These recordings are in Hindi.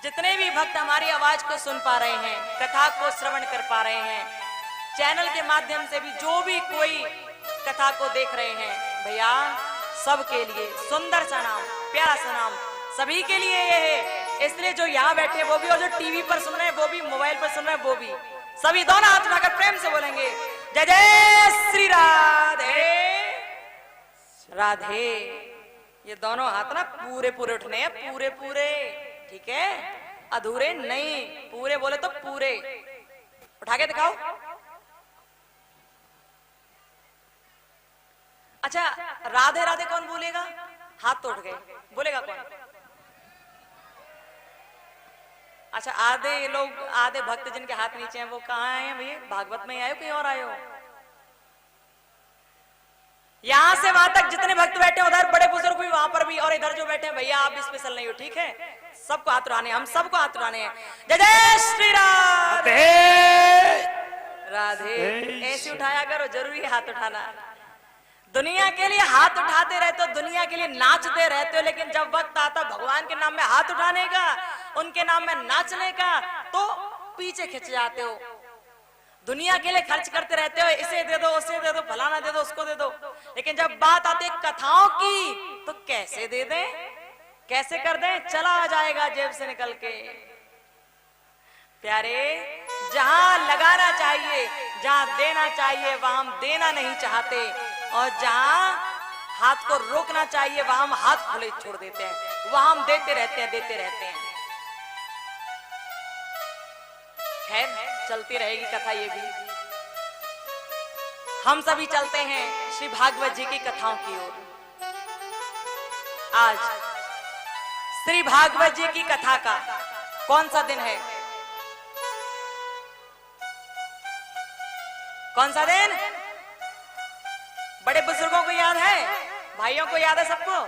जितने भी भक्त हमारी आवाज को सुन पा रहे हैं, कथा को श्रवण कर पा रहे हैं, चैनल के माध्यम से भी जो भी कोई कथा को देख रहे हैं, भैया सबके लिए सुंदर सा नाम, प्यारा सा नाम सभी के लिए ये है। इसलिए जो यहाँ बैठे वो भी और जो टीवी पर सुन रहे हैं वो भी, मोबाइल पर सुन रहे हैं वो भी, सभी दोनों हाथ उठाकर प्रेम से बोलेंगे जय जय श्री राधे राधे। ये दोनों हाथ ना पूरे पूरे उठने हैं, पूरे पूरे, ठीक है, अधूरे नहीं, पूरे बोले तो पूरे। उठा के दिखाओ। अच्छा, राधे राधे कौन बोलेगा? हाथ तो उठ गए, बोलेगा कौन? अच्छा, आधे लोग, आधे भक्त जिनके हाथ नीचे हैं वो कहाँ आए हैं भैया? भागवत में आए हो कहीं और आए हो? यहां से वहां तक जितने भक्त बैठे हैं, उधर बड़े बुजुर्ग भी, वहां पर भी, और इधर जो बैठे हैं भैया आप भी स्पेशल नहीं हो, ठीक है? सबको हाथ उठाने, हम सबको हाथ उठाने हैं। जय जय श्री राधे राधे। ऐसे उठाया करो, जरूरी है हाथ उठाना। दुनिया के लिए हाथ उठाते रहते हो, दुनिया के लिए नाचते रहते हो, लेकिन जब वक्त आता भगवान के नाम में हाथ उठाने का, उनके नाम में नाचने का, तो पीछे खिंच जाते हो। दुनिया के लिए खर्च करते रहते हो, इसे दे दो, उसे दे दो, फलाना दे दो, उसको दे दो, लेकिन जब बात आती कथाओं की तो कैसे दे दें, कैसे कर दें? चला आ जाएगा जेब से निकल के। प्यारे, जहां लगाना चाहिए, जहां देना चाहिए, वहां हम देना नहीं चाहते, और जहां हाथ को रोकना चाहिए वहां हम हाथ खुले छोड़ देते हैं, वहां हम देते रहते हैं, देते रहते हैं। खैर, चलती रहेगी कथा ये भी। हम सभी चलते हैं श्री भागवत जी की कथाओं की ओर। आज श्री भागवत जी की कथा का कौन सा दिन है? कौन सा दिन? बड़े बुजुर्गों को याद है, भाइयों को याद है सबको?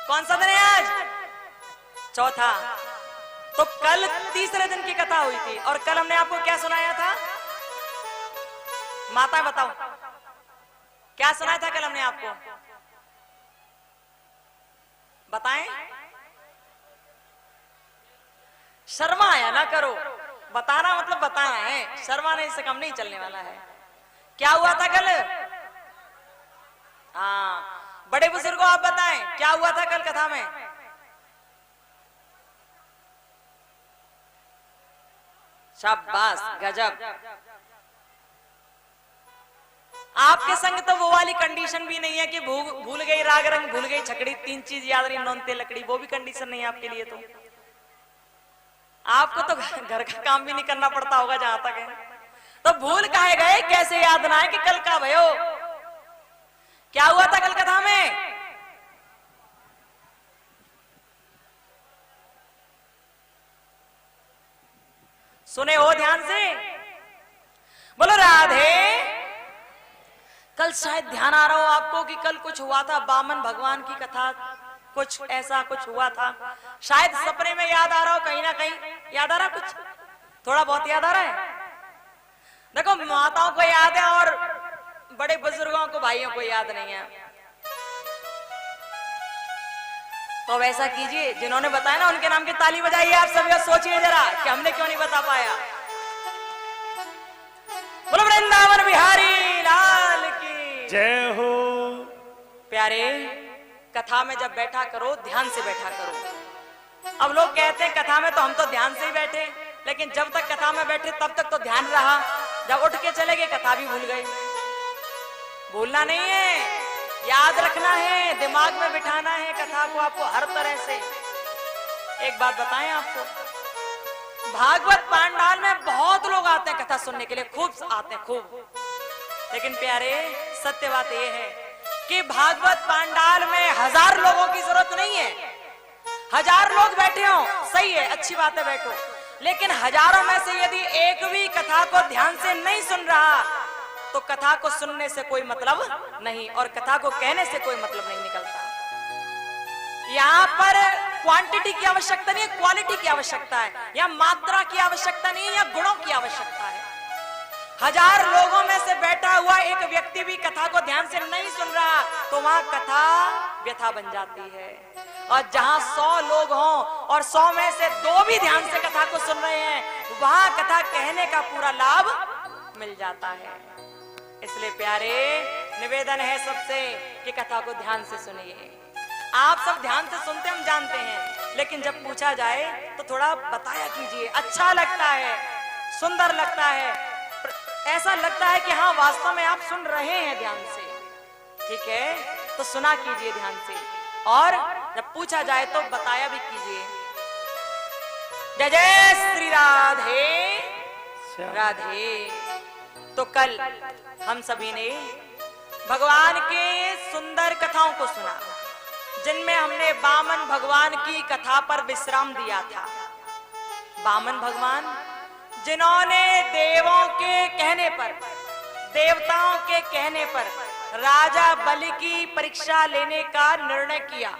कौन सा दिन है आज? चौथा। तो कल तीसरे दिन की कथा हुई थी, और कल हमने आपको क्या सुनाया था? माता बताओ, क्या सुनाया था कल हमने आपको? बताएं। शर्माया ना करो, बताना मतलब बताना है, शर्माने से कम नहीं चलने वाला है। क्या हुआ था कल? हाँ, बड़े बुजुर्गों आप बताएं क्या हुआ था कल कथा में? शाबाश, गजब। आपके संग तो वो वाली कंडीशन भी नहीं है कि भूल गई राग रंग, भूल गई छकड़ी, तीन चीज याद नहीं, नौनते लकड़ी, वो भी कंडीशन नहीं है आपके लिए। तो आपको तो घर का काम भी नहीं करना पड़ता होगा जहां तक है, तो भूल काहे गए? कैसे याद ना है कि कल का भयो? क्या हुआ था कल कथा में? सुने हो ध्यान से? बोलो राधे। कल शायद ध्यान आ रहा हो आपको कि कल कुछ हुआ था, बामन भगवान की कथा, कुछ ऐसा कुछ हुआ था। शायद सपने में याद आ रहा हो, कहीं ना कहीं याद आ रहा, कुछ थोड़ा बहुत याद आ रहा है। देखो, माताओं को याद है और बड़े बुजुर्गों को, भाइयों को याद नहीं है। तो वैसा कीजिए, जिन्होंने बताया ना उनके नाम की ताली बजाइए आप सभी, सोचिए जरा कि हमने क्यों नहीं बता पाया। बोलो वृंदावन बिहारी लाल की जय हो। प्यारे, कथा में जब बैठा करो ध्यान से बैठा करो। अब लोग कहते हैं कथा में तो हम तो ध्यान से ही बैठे, लेकिन जब तक कथा में बैठे तब तक तो ध्यान रहा, जब उठ के चले गए कथा भी भूल गए। भूलना नहीं है, याद रखना है, दिमाग में बिठाना है कथा को आपको हर तरह से। एक बात बताएं आपको, भागवत पांडाल में बहुत लोग आते हैं कथा सुनने के लिए, खूब आते हैं, खूब। लेकिन प्यारे, सत्य बात यह है कि भागवत पांडाल में 1000 लोगों की जरूरत नहीं है। 1000 लोग बैठे हो, सही है, अच्छी बात है, बैठो, लेकिन हजारों में से यदि एक भी कथा को ध्यान से नहीं सुन रहा तो कथा को सुनने से कोई मतलब नहीं, और कथा को कहने से कोई मतलब नहीं निकलता। यहाँ पर क्वांटिटी की आवश्यकता नहीं है, क्वालिटी की आवश्यकता है। यहाँ मात्रा की आवश्यकता नहीं है, या गुणों की आवश्यकता है। 1000 लोगों में से बैठा हुआ एक व्यक्ति भी कथा को ध्यान से नहीं सुन रहा तो वहां कथा व्यथा बन जाती है। और जहां 100 लोग हों और 100 में से 2 भी ध्यान से कथा को सुन रहे हैं, वहां कथा कहने का पूरा लाभ मिल जाता है। इसलिए प्यारे, निवेदन है सबसे कि कथा को ध्यान से सुनिए। आप सब ध्यान से सुनते हम जानते हैं, लेकिन जब पूछा जाए तो थोड़ा बताया कीजिए। अच्छा लगता है, सुंदर लगता है, ऐसा लगता है कि हाँ वास्तव में आप सुन रहे हैं ध्यान से। ठीक है, तो सुना कीजिए ध्यान से, और जब पूछा जाए तो बताया भी कीजिए। जय जय श्री राधे राधे। तो कल हम सभी ने भगवान के सुंदर कथाओं को सुना, जिनमें हमने वामन भगवान की कथा पर विश्राम दिया था। वामन भगवान जिन्होंने देवों के कहने पर, देवताओं के कहने पर राजा बलि की परीक्षा लेने का निर्णय किया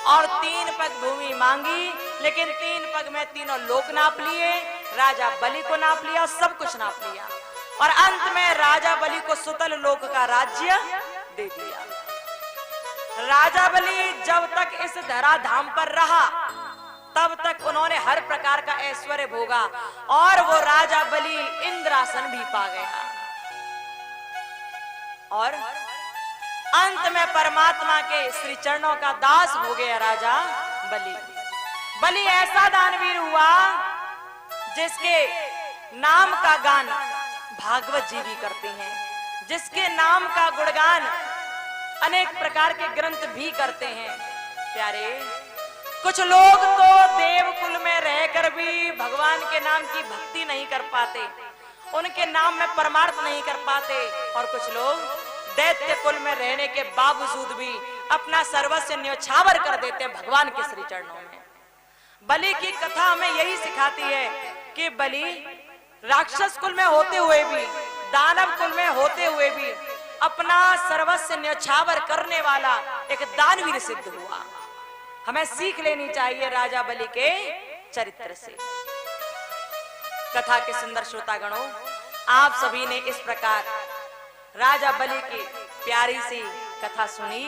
और 3 पग भूमि मांगी, लेकिन 3 पग में तीनों लोक नाप लिए, राजा बलि को नाप लिया, सब कुछ नाप लिया, और अंत में राजा बलि को सुतल लोक का राज्य दे दिया। राजा बलि जब तक इस धराधाम पर रहा तब तक उन्होंने हर प्रकार का ऐश्वर्य भोगा, और वो राजा बलि इंद्रासन भी पा गया, और अंत में परमात्मा के श्री चरणों का दास हो गया राजा बलि। बलि ऐसा दानवीर हुआ जिसके नाम का गान भागवत जी भी करते हैं, जिसके नाम का गुणगान अनेक प्रकार के ग्रंथ भी करते हैं। प्यारे, कुछ लोग तो देव कुल में रहकर भी भगवान के नाम की भक्ति नहीं कर पाते, उनके नाम में परमार्थ नहीं कर पाते, और कुछ लोग दैत्य कुल में रहने के बावजूद भी अपना सर्वस्व न्योछावर कर देते हैं भगवान के श्री चरणों में। बलि की कथा हमें यही सिखाती है कि बलि राक्षस कुल में होते हुए भी, दानव कुल में होते हुए भी अपना सर्वस्व न्योछावर करने वाला एक दानवीर सिद्ध हुआ। हमें सीख लेनी चाहिए राजा बलि के चरित्र से। कथा के सुंदर श्रोतागणों, आप सभी ने इस प्रकार राजा बलि की प्यारी सी कथा सुनी।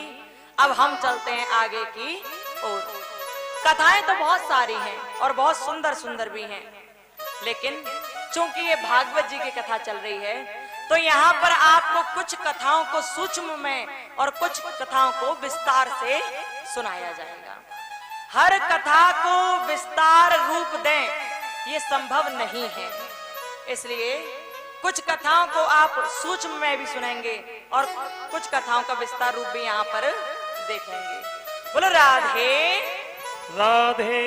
अब हम चलते हैं आगे की ओर। कथाएं तो बहुत सारी हैं और बहुत सुंदर सुंदर भी हैं, लेकिन चूंकि ये भागवत जी की कथा चल रही है, तो यहाँ पर आपको कुछ कथाओं को सूक्ष्म में और कुछ कथाओं को विस्तार से सुनाया जाएगा। हर कथा को विस्तार रूप दें ये संभव नहीं है, इसलिए कुछ कथाओं को आप सूक्ष्म में भी सुनेंगे और कुछ कथाओं का विस्तार रूप भी यहाँ पर देखेंगे। बोलो राधे राधे।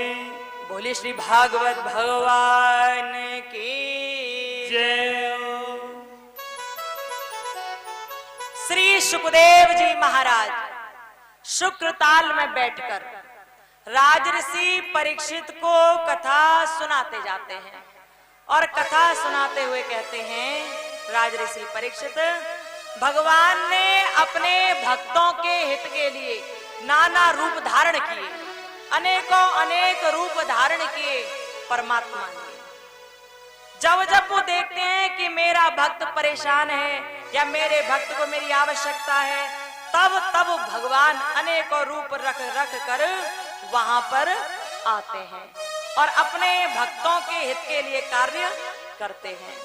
बोले श्री भागवत भगवान की जय। श्री सुखदेव जी महाराज शुक्र ताल में बैठकर राजऋषि परीक्षित को कथा सुनाते जाते हैं, और कथा सुनाते हुए कहते हैं, राजऋषि परीक्षित, भगवान ने अपने भक्तों के हित के लिए नाना रूप धारण किए, अनेकों अनेक रूप धारण किए परमात्मा ने। जब जब वो देखते हैं कि मेरा भक्त परेशान है या मेरे भक्त को मेरी आवश्यकता है, तब तब भगवान अनेकों रूप रख रख कर वहां पर आते हैं और अपने भक्तों के हित के लिए कार्य करते हैं।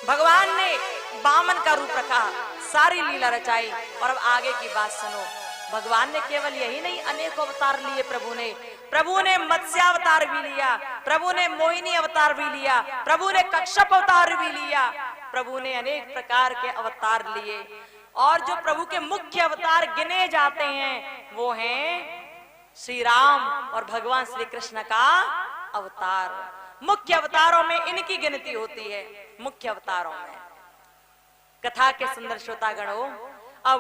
भगवान ने वामन का रूप रखा, सारी लीला रचाई, और अब आगे की बात सुनो। भगवान ने केवल यही नहीं, अनेक अवतार लिए प्रभु ने मत्स्य अवतार भी लिया, प्रभु ने मोहिनी अवतार भी लिया, प्रभु ने कश्यप अवतार भी लिया, प्रभु ने अनेक प्रकार के अवतार लिए। और जो प्रभु के मुख्य अवतार गिने जाते हैं वो हैं श्री राम और भगवान श्री कृष्ण का अवतार। मुख्य अवतारों में इनकी गिनती होती है, मुख्य अवतारों में। कथा के सुंदर श्रोतागणों, अब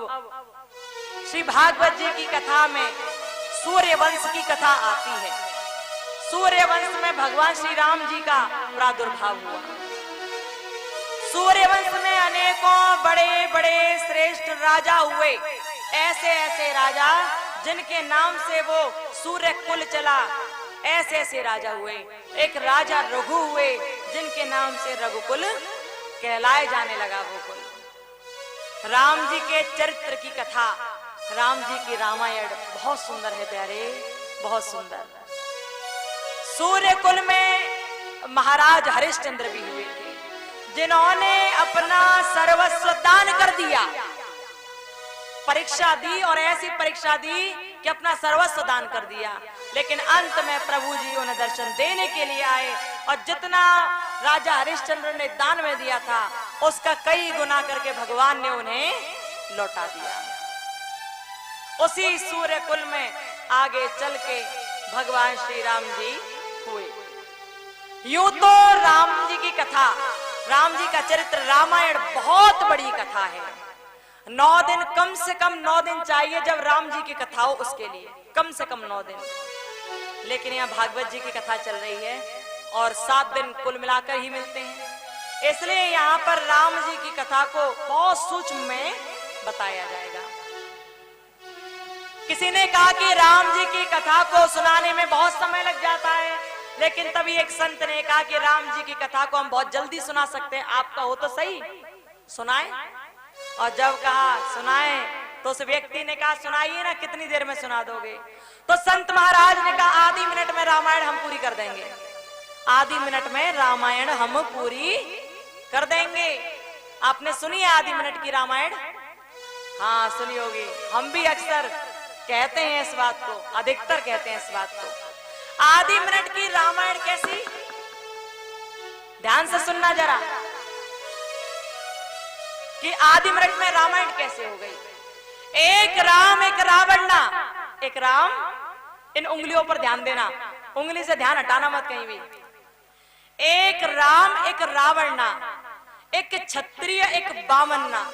श्री भागवत जी की कथा में सूर्य वंश की कथा आती है। सूर्य वंश में भगवान श्री राम जी का प्रादुर्भाव हुआ। सूर्य वंश में अनेकों बड़े बड़े श्रेष्ठ राजा हुए, ऐसे ऐसे राजा जिनके नाम से वो सूर्य कुल चला, ऐसे ऐसे राजा हुए। एक राजा रघु हुए जिनके नाम से रघुकुल कहलाए जाने लगा वो कुल। राम जी के चरित्र की कथा राम जी की रामायण बहुत सुंदर है प्यारे, बहुत सुंदर। सूर्य कुल में महाराज हरिश्चंद्र भी हुए थे, जिन्होंने अपना सर्वस्व दान कर दिया। परीक्षा दी और ऐसी परीक्षा दी कि अपना सर्वस्व दान कर दिया, लेकिन अंत में प्रभु जी उन्हें दर्शन देने के लिए आए और जितना राजा हरिश्चंद्र ने दान में दिया था उसका कई गुना करके भगवान ने उन्हें लौटा दिया। उसी सूर्य कुल में आगे चल के भगवान श्री राम जी हुए। यूं तो राम जी की कथा, राम जी का चरित्र, रामायण बहुत बड़ी कथा है। 9 दिन, कम से कम 9 दिन चाहिए जब राम जी की कथा हो उसके लिए, कम से कम 9 दिन। लेकिन यहाँ भागवत जी की कथा चल रही है और 7 दिन कुल मिलाकर ही मिलते हैं, इसलिए यहाँ पर राम जी की कथा को बहुत सूक्ष्म में बताया जाएगा। किसी ने कहा कि राम जी की कथा को सुनाने में बहुत समय लग जाता है, लेकिन तभी एक संत ने कहा कि राम जी की कथा को हम बहुत जल्दी सुना सकते हैं, आपका हो तो सही, सुनाए। और जब कहा सुनाए तो उस व्यक्ति ने कहा सुनाइए ना, कितनी देर में सुना दोगे? तो संत महाराज ने कहा आधी मिनट में रामायण हम पूरी कर देंगे, आधी मिनट में रामायण हम पूरी कर देंगे। आपने सुनी है आधी मिनट की रामायण? हाँ सुनी होगी। हम भी अक्सर कहते हैं इस बात को, अधिकतर कहते हैं इस बात को। आधी मिनट की रामायण कैसी? ध्यान से सुनना जरा कि आधी मिनट में रामायण कैसे हो गई। एक राम एक रावण ना, एक राम, इन उंगलियों पर ध्यान देना, उंगली से ध्यान हटाना मत कहीं भी। एक राम एक रावण ना, एक क्षत्रिय एक बामन ना,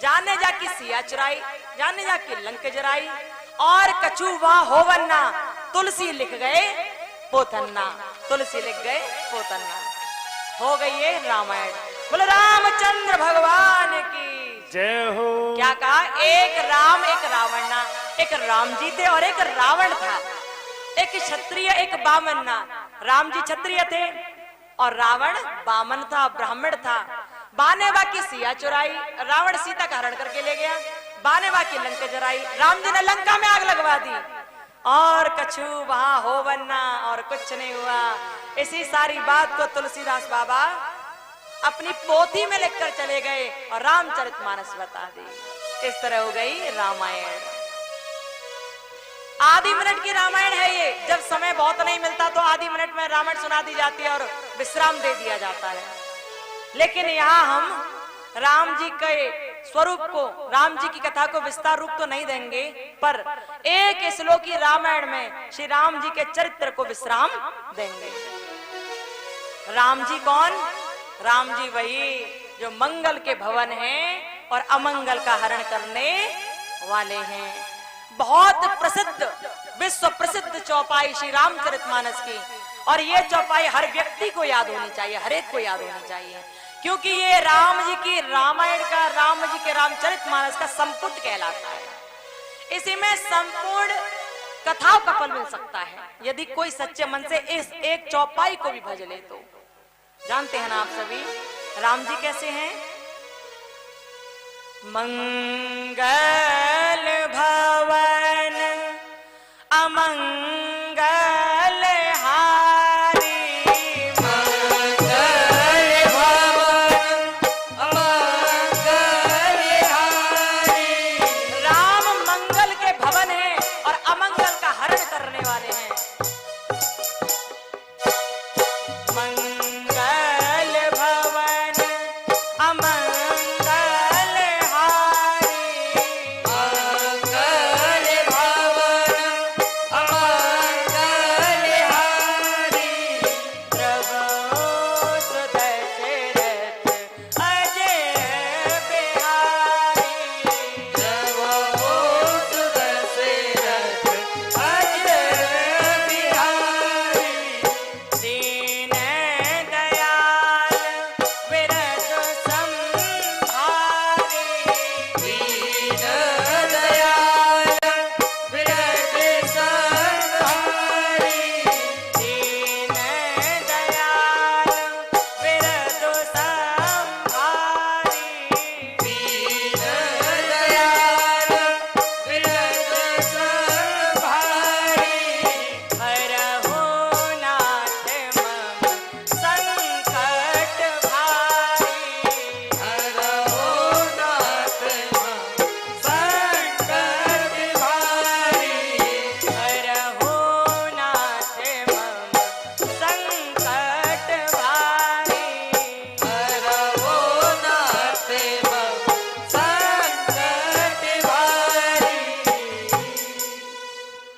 जाने जाकी सिया चुराई, जाने जाकी लंक जराई, और कछु वहां होवन्ना, तुलसी लिख गए पोतन्ना, तुलसी लिख गए पोतन्ना। हो गई ये रामायण। बोले रामचंद्र भगवान की जय हो। क्या कहा? एक राम एक रावण ना, एक राम जी थे और एक रावण था, एक क्षत्रिय एक बामन ना। राम जी क्षत्रिय थे और रावण बामन था, ब्राह्मण था। बाने बाकी सिया चुराई, रावण सीता का हरण करके ले गया। बाने बाकी लंका जराई, राम जी ने लंका में आग लगवा दी। और कछु वहां हो बनना, और कुछ नहीं हुआ। इसी सारी बात को तुलसीदास बाबा अपनी पोथी में लिखकर चले गए और रामचरितमानस बता दी। इस तरह हो गई रामायण। आधी मिनट की रामायण है ये। जब समय बहुत नहीं मिलता तो आधी मिनट में रामायण सुना दी जाती है और विश्राम दे दिया जाता है। लेकिन यहाँ हम राम जी के स्वरूप को, राम जी की कथा को विस्तार रूप तो नहीं देंगे, पर एक श्लोकी रामायण में श्री राम जी के चरित्र को विश्राम देंगे। राम जी कौन? राम जी वही जो मंगल के भवन हैं और अमंगल का हरण करने वाले हैं। बहुत प्रसिद्ध, विश्व प्रसिद्ध चौपाई श्री रामचरितमानस की, और ये चौपाई हर व्यक्ति को याद होनी चाहिए, हर एक को याद होनी चाहिए, क्योंकि ये राम जी की रामायण का, राम जी के रामचरितमानस का संपुट कहलाता है। इसी में संपूर्ण कथाओं का फल मिल सकता है यदि कोई सच्चे मन से इस एक चौपाई को भी भज ले तो। जानते हैं ना आप सभी राम जी कैसे हैं? मंगल भवन अमंगल हारी, मंगल भवन अमंगल हारी। राम मंगल के भवन है और अमंगल का हरण करने वाले हैं। मंगल भवन अमंगल हारी,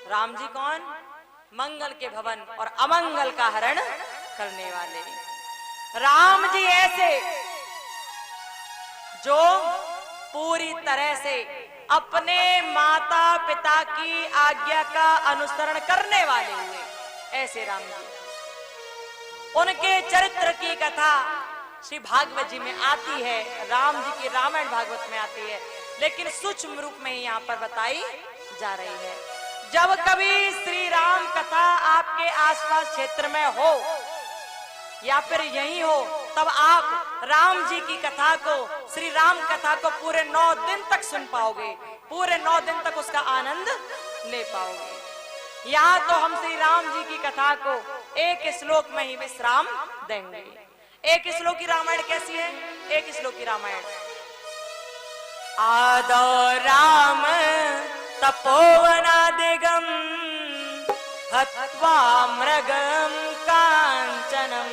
राम जी कौन? मंगल के भवन और अमंगल का हरण करने वाले राम जी ऐसे जो पूरी तरह से अपने माता पिता की आज्ञा का अनुसरण करने वाले हुए, ऐसे राम जी। उनके चरित्र की कथा श्री भागवत जी में आती है, राम जी की रामायण भागवत में आती है, लेकिन सूक्ष्म रूप में यहाँ पर बताई जा रही है। जब कभी श्री राम कथा आपके आसपास क्षेत्र में हो या फिर यही हो, तब आप राम जी की कथा को, श्री राम कथा को पूरे 9 दिन तक सुन पाओगे, पूरे 9 दिन तक उसका आनंद ले पाओगे। यहाँ तो हम श्री राम जी की कथा को एक श्लोक में ही विश्राम देंगे। एक श्लोक की रामायण कैसी है? एक श्लोक की रामायण। आदौ राम तपोवनादिगम हत्वा मृगम कांचनम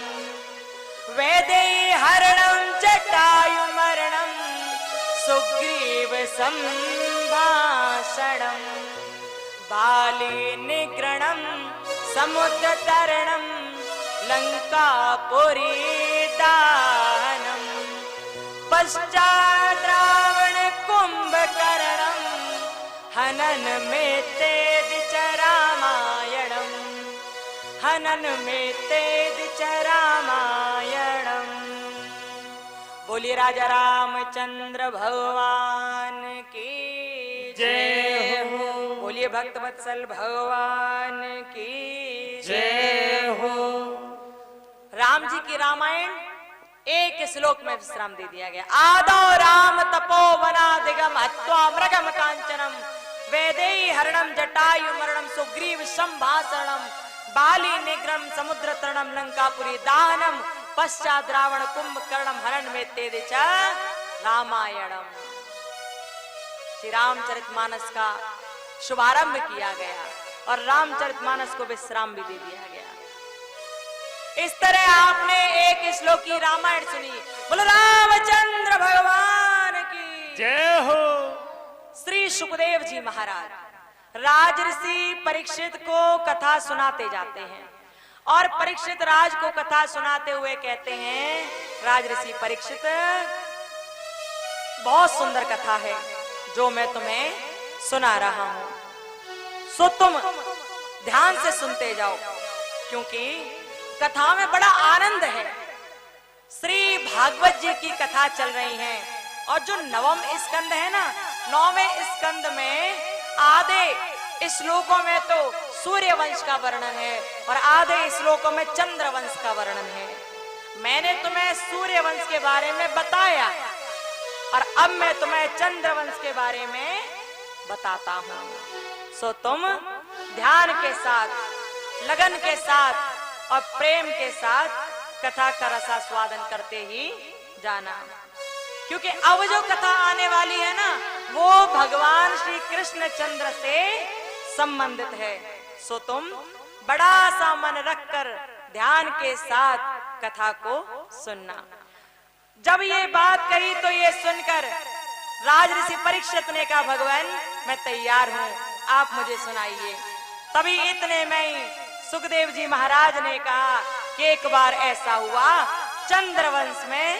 वैदेहरणं जटायुमरणं सुग्रीव संभाषणं बालीनिग्रणं समुद्रतरणं लंकापुरी दाहनं पश्चात् रावण कुंभकर्णं हनन में तेज रामायणं हनन में तेज रामायणं। बोलिए राजा रामचंद्र भगवान की जय हो। बोलिए भक्त वत्सल भगवान की जय हो। राम जी की रामायण एक श्लोक में विश्राम दे दिया गया। आदौ राम तपोवनादिगम हत्वा मृगम कांचनम वैदेहरणं जटायुमरणं सुग्रीव संभाषणं बाली निग्रम समुद्र तरणम लंकापुरी दानम पश्चात रावण कुंभकर्णम हरण में तेज रामायणम। श्री रामचरितमानस का शुभारंभ किया गया और रामचरितमानस को विश्राम भी दे दिया गया। इस तरह आपने एक श्लोक की रामायण सुनी। बोलो रामचंद्र भगवान की जय हो। श्री सुखदेव जी महाराज राजऋषि परीक्षित को कथा सुनाते जाते हैं और परीक्षित राज को कथा सुनाते हुए कहते हैं, राजऋषि परीक्षित, बहुत सुंदर कथा है जो मैं तुम्हें सुना रहा हूं, सो तुम ध्यान से सुनते जाओ, क्योंकि कथा में बड़ा आनंद है। श्री भागवत जी की कथा चल रही है और जो 9वां स्कंद है ना, 9वें स्कंद में आधे श्लोकों में तो सूर्य वंश का वर्णन है और आधे श्लोकों में चंद्र वंश का वर्णन है। मैंने तुम्हें सूर्य वंश के बारे में बताया और अब मैं तुम्हें चंद्र वंश के बारे में बताता हूं, सो तुम ध्यान के साथ, लगन के साथ और प्रेम के साथ कथा का रसास्वादन करते ही जाना, क्योंकि अब जो कथा आने वाली है ना, वो भगवान श्री कृष्ण चंद्र से संबंधित है। सो तुम बड़ा सा मन रखकर ध्यान के साथ कथा को सुनना। जब ये बात कही तो ये सुनकर राजऋषि परीक्षित ने कहा, भगवान मैं तैयार हूं, आप मुझे सुनाइए। तभी इतने में ही सुखदेव जी महाराज ने कहा कि एक बार ऐसा हुआ चंद्रवंश में,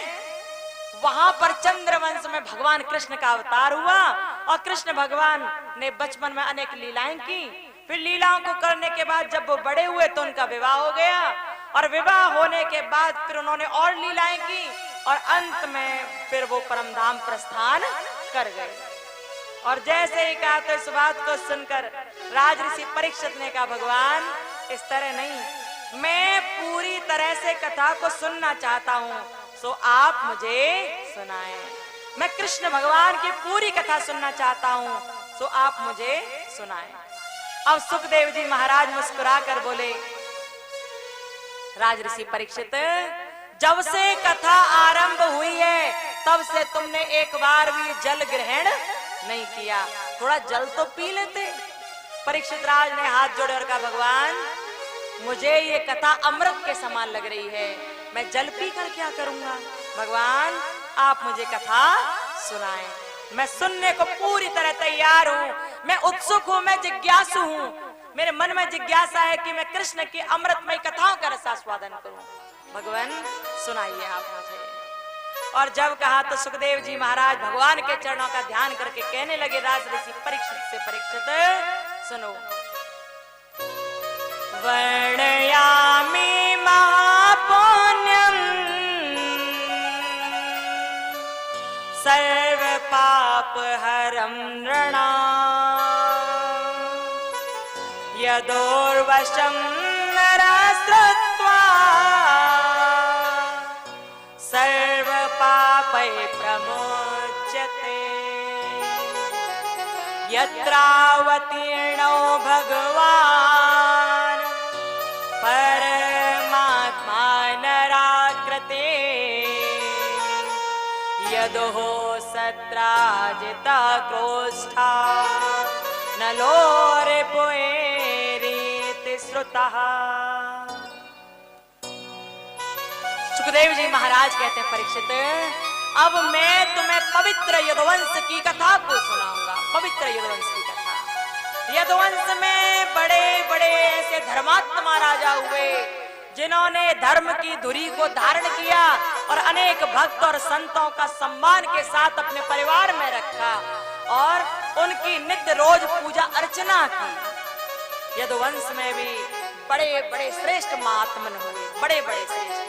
वहां पर चंद्रवंश में भगवान कृष्ण का अवतार हुआ और कृष्ण भगवान ने बचपन में अनेक लीलाएं की। फिर लीलाओं को करने के बाद जब वो बड़े हुए तो उनका विवाह हो गया और विवाह होने के बाद फिर उन्होंने और लीलाएं की और अंत में फिर वो परमधाम प्रस्थान कर गए। और जैसे ही कहा तो इस बात को सुनकर राजऋषि परीक्षित ने कहा, भगवान इस तरह नहीं, मैं पूरी तरह से कथा को सुनना चाहता हूँ, सो आप मुझे सुनाएं। मैं कृष्ण भगवान की पूरी कथा सुनना चाहता हूँ, सो आप मुझे सुनाएं। अब सुखदेव जी महाराज मुस्कुरा कर बोले, राजऋषि परीक्षित, जब से कथा आरंभ हुई है तब से तुमने एक बार भी जल ग्रहण नहीं किया, थोड़ा जल तो पी लेते। परीक्षित राज ने हाथ जोड़े और कहा, भगवान मुझे ये कथा अमृत के समान लग रही है, मैं जल पी कर क्या करूंगा, भगवान आप मुझे कथा सुनाएं। मैं सुनने को पूरी तरह तैयार हूँ, मैं उत्सुक हूँ, मैं जिज्ञासु हूँ, मेरे मन में जिज्ञासा है कि मैं कृष्ण की अमृतमय कथाओं का रसास्वादन करूं। भगवान सुनाइए आप मुझे। और जब कहा तो सुखदेव जी महाराज भगवान के चरणों का ध्यान करके कहने लगे राज ऋषि परीक्षित से, परीक्षित सुनो। वर्णयामि महापुण्यम सर्व पाप हरम नृणाम् यदोर्वशं नरस्त्वा सर्व पापै प्रमुच्यते यत्रावतीर्णो भगवान् परमात्मा नराकृते यदोः सत्राजिता क्रोष्ठा नलोरिपुएरीति श्रुतः। सुखदेव जी महाराज कहते हैं परीक्षित, अब मैं तुम्हें पवित्र यदुवंश की कथा को सुनाऊंगा। पवित्र यदुवंश की कथा। यदुवंश में बड़े बड़े ऐसे धर्मात्मा राजा हुए जिन्होंने धर्म की धुरी को धारण किया और अनेक भक्त और संतों का सम्मान के साथ अपने परिवार में रखा और उनकी नित्य रोज पूजा अर्चना की। यदुवंश में भी बड़े बड़े श्रेष्ठ महात्मन हुए, बड़े बड़े श्रेष्ठ।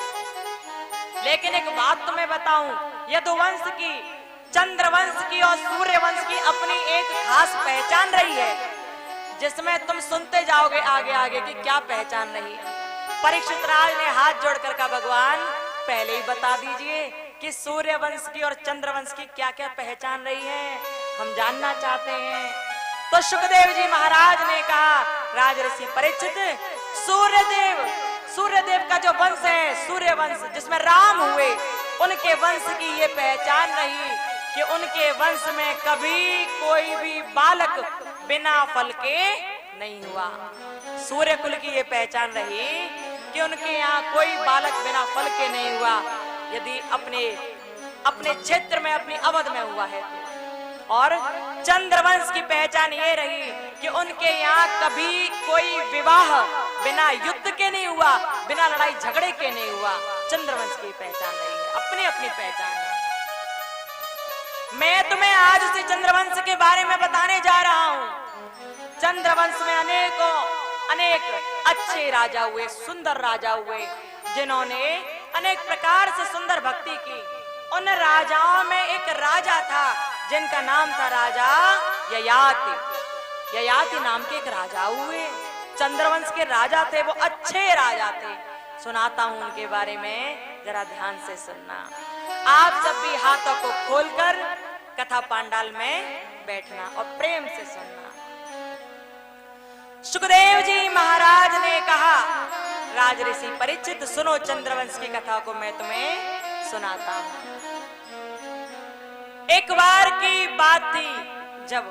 लेकिन एक बात तुम्हें बताऊं, यदुवंश की, चंद्रवंश की और सूर्यवंश की अपनी एक खास पहचान रही है, जिसमें तुम सुनते जाओगे आगे आगे कि क्या पहचान रही। परीक्षित राज ने हाथ जोड़कर कहा, भगवान पहले ही बता दीजिए कि सूर्यवंश की और चंद्रवंश की क्या क्या पहचान रही है, हम जानना चाहते हैं। तो सुखदेव जी महाराज ने कहा, राजऋषि परीक्षित, सूर्यदेव का जो वंश है सूर्यवंश, जिसमें राम हुए, उनके वंश की ये पहचान रही कि उनके वंश में कभी कोई भी बालक बिना फल के नहीं हुआ। सूर्य कुल की ये पहचान रही कि उनके यहाँ कोई बालक बिना फल के नहीं हुआ, यदि अपने क्षेत्र में, अपनी अवध में हुआ है। और चंद्रवंश की पहचान ये रही कि उनके यहाँ कभी कोई विवाह बिना युद्ध के नहीं हुआ, बिना लड़ाई झगड़े के नहीं हुआ। चंद्रवंश की पहचान रही है, अपनी अपनी पहचान है। मैं तुम्हें आज उसी चंद्रवंश के बारे में बताने जा रहा हूँ। चंद्रवंश में अनेक अच्छे राजा हुए, सुंदर राजा हुए, जिन्होंने अनेक प्रकार से सुंदर भक्ति की। उन राजाओं में एक राजा था जिनका नाम था राजा ययाति। ययाति नाम के एक राजा हुए, चंद्रवंश के राजा थे, वो अच्छे राजा थे। सुनाता हूं उनके बारे में, जरा ध्यान से सुनना। आप सब भी हाथों को खोलकर कथा पांडाल में बैठना और प्रेम से सुनना। सुखदेव जी महाराज ने कहा, राजऋषि परीक्षित सुनो, चंद्रवंश की कथा को मैं तुम्हें सुनाता हूं। एक बार की बात थी जब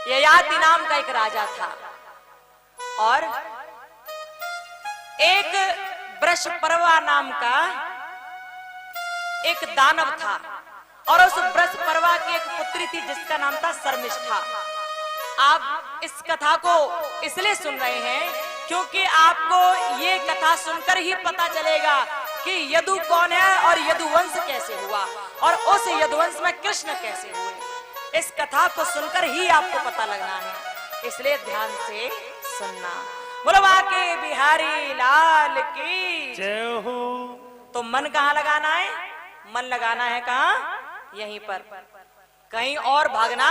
ययाति नाम का एक राजा था और एक वृषपर्वा नाम का एक दानव था और उस वृषपर्वा की एक पुत्री थी जिसका नाम था शर्मिष्ठा। आप इस कथा को इसलिए सुन रहे हैं क्योंकि आपको ये कथा सुनकर ही पता चलेगा कि यदु कौन है और यदुवंश कैसे हुआ और उस यदुवंश में कृष्ण कैसे हुए। इस कथा को सुनकर ही आपको पता लगना है, इसलिए ध्यान से सुनना। बोलो बाके बिहारी लाल की जय हो। तो मन कहाँ लगाना है? मन लगाना है कहाँ? यहीं पर, कहीं और भागना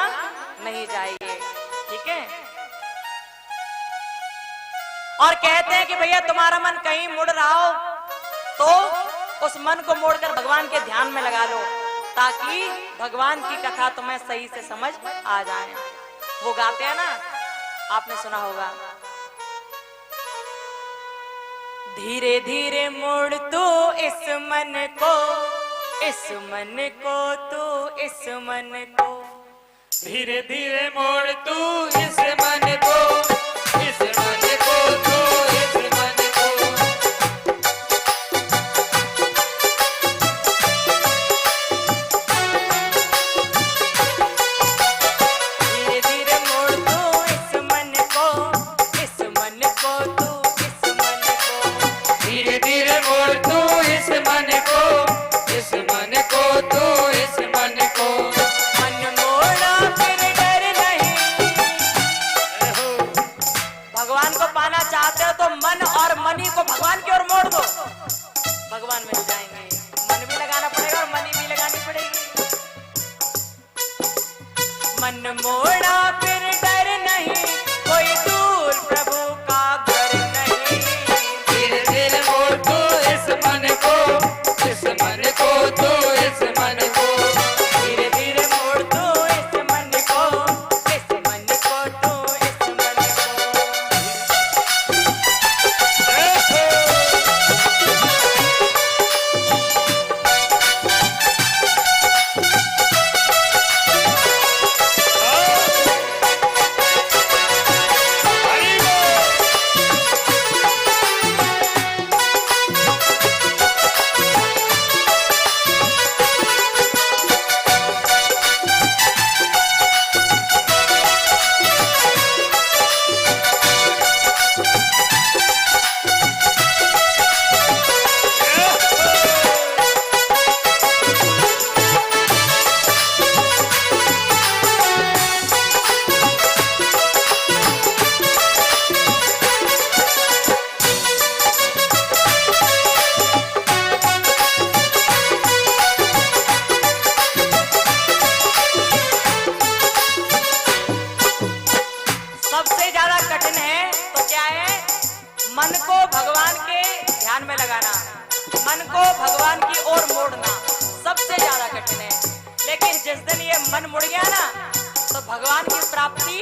नहीं चाहिए, ठीक है। और कहते हैं कि भैया तुम्हारा मन कहीं मुड़ रहा हो तो उस मन को मोड़कर भगवान के ध्यान में लगा लो, ताकि भगवान की कथा तुम्हें सही से समझ आ जाए। वो गाते हैं ना, आपने सुना होगा, धीरे धीरे मोड़ तू इस मन को, इस मन को तू, इस मन को, धीरे धीरे मोड़ तू इस मन को, इस मन को तू, इस मन को। धीरे धीरे मोड़ तू इस मन जाना फिर डर नहीं, कोई दूर प्रभु का घर नहीं। धीरे धीरे मोड़ तू इस मन को, इस मन को तू इस मन को। धीरे धीरे मोड़ तू इस मन को, इस मन को तू इस मन को। सबसे ज्यादा कठिन है तो क्या है? मन को भगवान के ध्यान में लगाना, मन को भगवान की ओर मोड़ना सबसे ज्यादा कठिन है। लेकिन जिस दिन ये मन मुड़ गया ना, तो भगवान की प्राप्ति